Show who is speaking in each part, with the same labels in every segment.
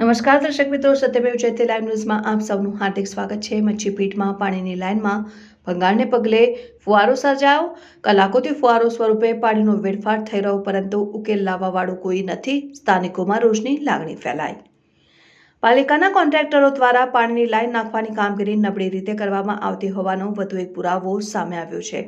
Speaker 1: નમસ્કાર દર્શક મિત્રો, સત્યમેવ જયતે લાઈવ ન્યૂઝમાં આપ સૌનું હાર્દિક સ્વાગત છે। મચ્છીપીટમાં પાણીની લાઇનમાં ભંગાણને પગલે ફુવારો સર્જાયો। કલાકોથી ફુવારો સ્વરૂપે પાણીનો વેડફાટ થઈ રહ્યો, પરંતુ ઉકેલ લાવવાવાળું કોઈ નથી। સ્થાનિકોમાં રોષની લાગણી ફેલાઈ। પાલિકાના કોન્ટ્રાક્ટરો દ્વારા પાણીની લાઇન નાખવાની કામગીરી નબળી રીતે કરવામાં આવતી હોવાનો વધુ એક પુરાવો સામે આવ્યો છે।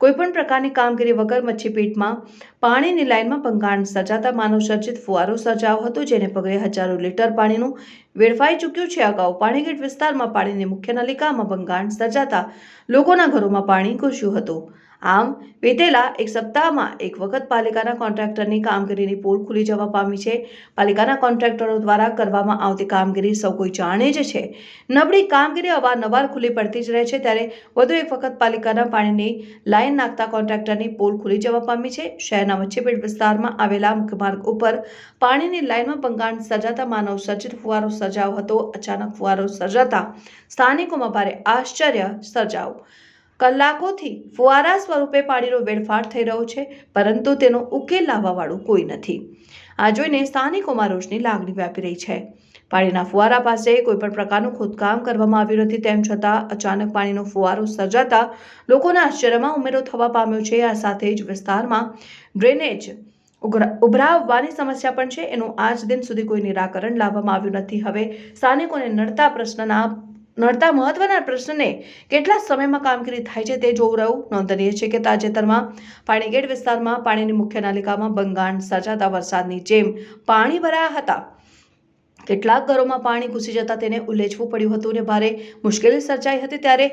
Speaker 1: કોઈપણ પ્રકારની કામગીરી વગર મચ્છીપીટમાં પાણીની લાઇનમાં ભંગાણ સર્જાતા માનવસર્જિત ફુવારો સર્જાયો હતો, જેને પગલે હજારો લીટર પાણીનું વેડફાઈ ચૂક્યું છે। અગાઉ પાણીગેટ વિસ્તારમાં પાણીની મુખ્ય નલિકામાં ભંગાણ સર્જાતા લોકોના ઘરોમાં પાણી ઘૂસ્યું હતું। આમ વીતેલા એક સપ્તાહમાં એક વખત પાલિકાના કોન્ટ્રાક્ટરની કામગીરીની પોલ ખુલી જવા પામી છે। પાલિકાના કોન્ટ્રાક્ટરો દ્વારા કરવામાં આવતી કામગીરી સૌ કોઈ જાણે જ છે। નબળી કામગીરી અવારનવાર ખુલ્લી પડતી જ રહે છે, ત્યારે વધુ એક વખત પાલિકાના પાણીની લાઇન નાખતા કોન્ટ્રાક્ટરની પોલ ખુલી જવા પામી છે। શહેરના મચ્છીપીટ વિસ્તારમાં આવેલા મુખ્ય માર્ગ ઉપર પાણીની લાઇનમાં ભંગાણ સર્જાતા માનવ સર્જિત ફુવારો સર્જાયો હતો। અચાનક ફુવારો સર્જાતા સ્થાનિકોમાં ભારે આશ્ચર્ય સર્જાયું। કલાકોથી ફુવારા સ્વરૂપે પાણીનો વેડફાટ થઈ રહ્યો છે, પરંતુ તેનો ઉકેલ લાવવાવાળું કોઈ નથી। આ જોઈને સ્થાનિકોમાં રોષની લાગણી વ્યાપી રહી છે। પાણીના ફુવારા પાસે કોઈપણ પ્રકારનું ખોદકામ કરવામાં આવ્યું નથી, તેમ છતાં અચાનક પાણીનો ફુવારો સર્જાતા લોકોના આશ્ચર્યમાં ઉમેરો થવા પામ્યો છે। આ સાથે જ વિસ્તારમાં ડ્રેનેજ ઉભરાવવાની સમસ્યા પણ છે, એનું આજ દિન સુધી કોઈ નિરાકરણ લાવવામાં આવ્યું નથી। હવે સ્થાનિકોને નડતા મહત્વના પ્રશ્નને કેટલા સમયમાં કામગીરી થાય છે તે જોવું રહ્યું। નોંધનીય છે કે તાજેતરમાં પાણીગેટ વિસ્તારમાં પાણીની મુખ્ય નલિકામાં ભંગાણ સર્જાતા વરસાદની જેમ પાણી ભરાયા હતા। કેટલાક ઘરોમાં પાણી ઘૂસી જતા તેને ઉલેચવું પડ્યું હતું અને ભારે મુશ્કેલી સર્જાઈ હતી। ત્યારે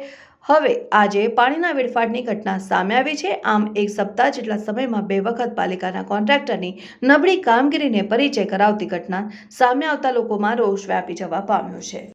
Speaker 1: હવે આજે પાણીના વેડફાટની ઘટના સામે આવી છે। આમ એક સપ્તાહ જેટલા સમયમાં બે વખત પાલિકાના કોન્ટ્રાક્ટરની નબળી કામગીરીને પરિચય કરાવતી ઘટના સામે આવતા લોકોમાં રોષ વ્યાપી જવા પામ્યો છે।